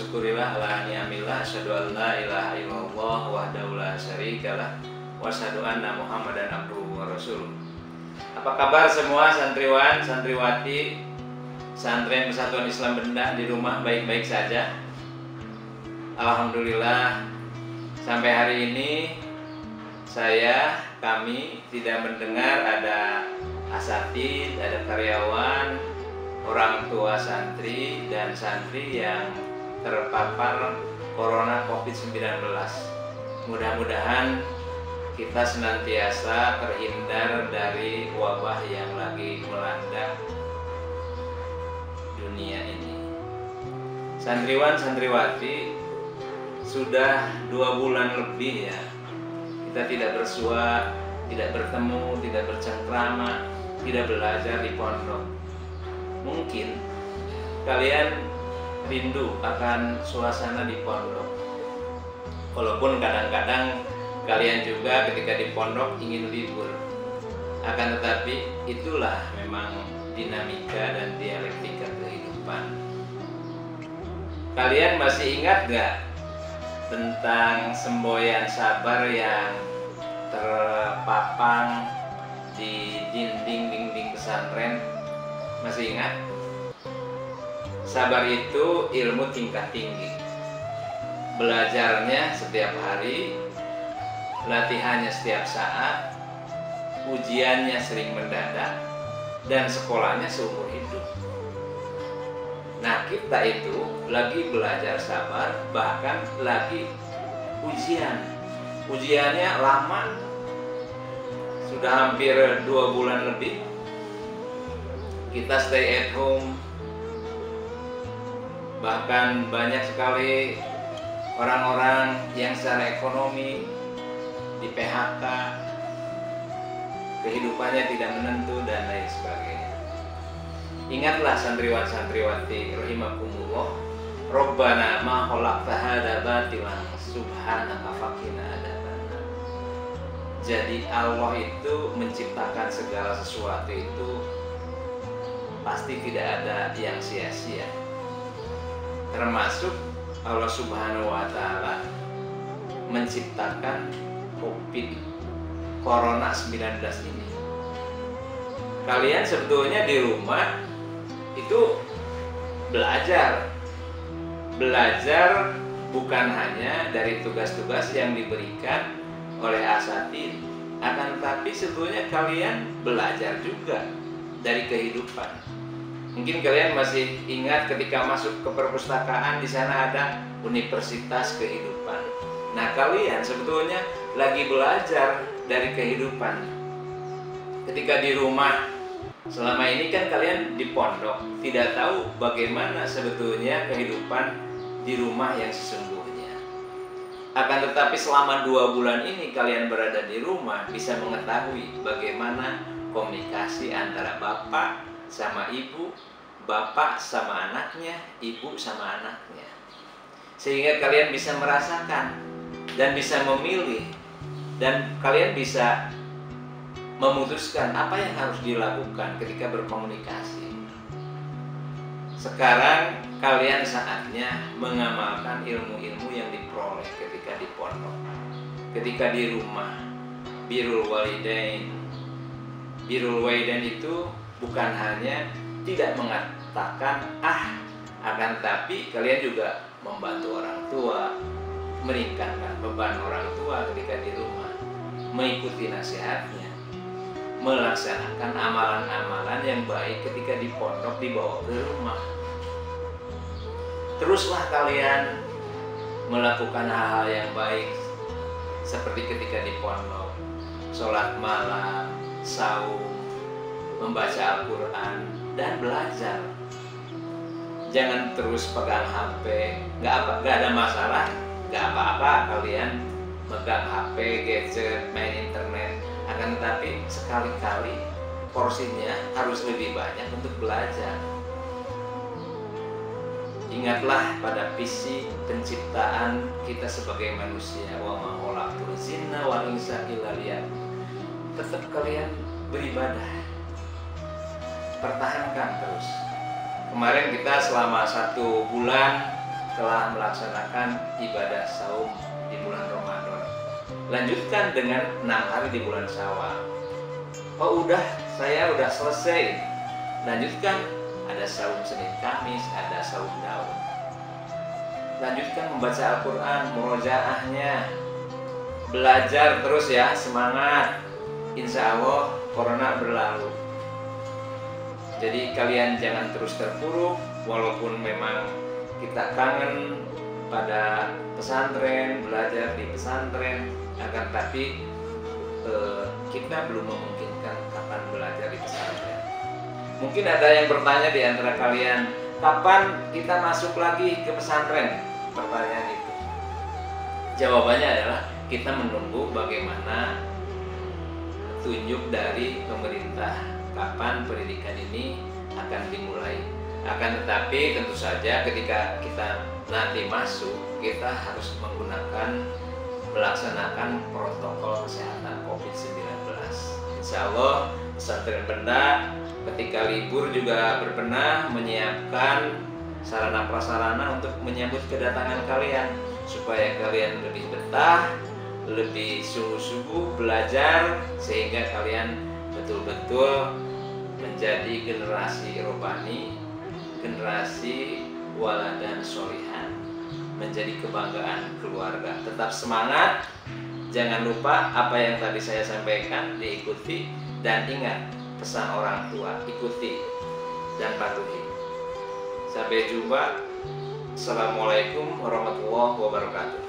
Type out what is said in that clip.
syukurillah ala ni'amillah asyhadu an la ilaha illallah wahdahu la syarikalah wa asyhadu anna Muhammadan abduhu wa rasuluh. Apa kabar semua santriwan, santriwati Pesantren Persatuan Islam Benda di rumah, baik-baik saja? Alhamdulillah, sampai hari ini kami tidak mendengar ada asatid, ada karyawan, orang tua santri dan santri yang terpapar corona COVID-19. Mudah-mudahan kita senantiasa terhindar dari wabah yang lagi melanda dunia ini. Santriwan, santriwati, sudah 2 bulan lebih ya kita tidak bersua, tidak bertemu, tidak bercengkrama, tidak belajar di pondok. Mungkin kalian rindu akan suasana di pondok, walaupun kadang-kadang kalian juga ketika di pondok ingin libur. Akan tetapi itulah memang dinamika dan dialektika kehidupan. Kalian masih ingat gak tentang semboyan sabar yang terpapang di dinding pesantren? Masih ingat? Sabar itu ilmu tingkat tinggi. Belajarnya setiap hari, latihannya setiap saat, ujiannya sering mendadak, dan sekolahnya seumur hidup. Nah, kita itu lagi belajar sabar, bahkan lagi ujian. Ujiannya lama, sudah hampir 2 bulan lebih. Kita stay at home, bahkan banyak sekali orang-orang yang secara ekonomi di PHK, kehidupannya tidak menentu dan lain sebagainya. Ingatlah santriwan santriwati rahimakumullah, Rabbana ma khalaqta hadza batilan subhanaka faqina adzabannar. Jadi Allah itu menciptakan segala sesuatu itu pasti tidak ada yang sia-sia. Termasuk Allah Subhanahu wa taala menciptakan COVID Corona 19 ini. Kalian sebetulnya di rumah itu belajar bukan hanya dari tugas-tugas yang diberikan oleh asatid, akan tetapi sebetulnya kalian belajar juga dari kehidupan. Mungkin kalian masih ingat ketika masuk ke perpustakaan, di sana ada Universitas Kehidupan. Nah, kalian sebetulnya lagi belajar dari kehidupan. Ketika di rumah, selama ini kan kalian di pondok, tidak tahu bagaimana sebetulnya kehidupan di rumah yang sesungguhnya. Akan tetapi selama 2 bulan ini kalian berada di rumah, bisa mengetahui bagaimana komunikasi antara bapak sama ibu, bapak sama anaknya, ibu sama anaknya. Sehingga kalian bisa merasakan dan bisa memilih, dan kalian bisa memutuskan apa yang harus dilakukan ketika berkomunikasi. Sekarang kalian saatnya mengamalkan ilmu-ilmu yang diperoleh ketika di pondok, ketika di rumah. Birrul walidain itu bukan hanya tidak mengatakan akan tapi kalian juga membantu orang tua, meringankan beban orang tua ketika di rumah, mengikuti nasihatnya, melaksanakan amalan-amalan yang baik ketika di pondok dibawa ke rumah. Teruslah kalian melakukan hal-hal yang baik seperti ketika di pondok, sholat malam, saum, membaca Al-Quran, dan belajar. Jangan terus pegang HP. Gak ada masalah, gak apa-apa kalian megang HP, gadget, main internet. Akan tetapi sekali-kali porsinya harus lebih banyak untuk belajar. Ingatlah pada visi penciptaan kita sebagai manusia. Wa ma khalaqtul jinna wal insa illa liya'budun. Tetap kalian beribadah, pertahankan terus. Kemarin kita selama 1 bulan telah melaksanakan ibadah saum di bulan Ramadan. Lanjutkan dengan 6 hari di bulan Syawal. Oh saya udah selesai. Lanjutkan, ada saum Senin Kamis, ada saum Daud. Lanjutkan membaca Al-Quran, murojaahnya. Belajar terus ya, semangat. Insya Allah corona berlalu. Jadi kalian jangan terus terpuruk, walaupun memang kita kangen pada pesantren, belajar di pesantren, akan tapi kita belum memungkinkan kapan belajar di pesantren. Mungkin ada yang bertanya di antara kalian, kapan kita masuk lagi ke pesantren? Pertanyaan itu. Jawabannya adalah kita menunggu bagaimana tunjuk dari pemerintah kapan pendidikan ini akan dimulai. Akan tetapi tentu saja ketika kita nanti masuk, kita harus melaksanakan protokol kesehatan COVID-19. Insya Allah pesantren Benda ketika libur juga berbenah menyiapkan sarana prasarana untuk menyambut kedatangan kalian, supaya kalian lebih betah, lebih sungguh-sungguh belajar, sehingga kalian betul-betul menjadi generasi rohani, generasi waladan sholihan, menjadi kebanggaan keluarga. Tetap semangat, jangan lupa apa yang tadi saya sampaikan diikuti, dan ingat pesan orang tua, ikuti dan patuhi. Sampai jumpa. Assalamualaikum warahmatullahi wabarakatuh.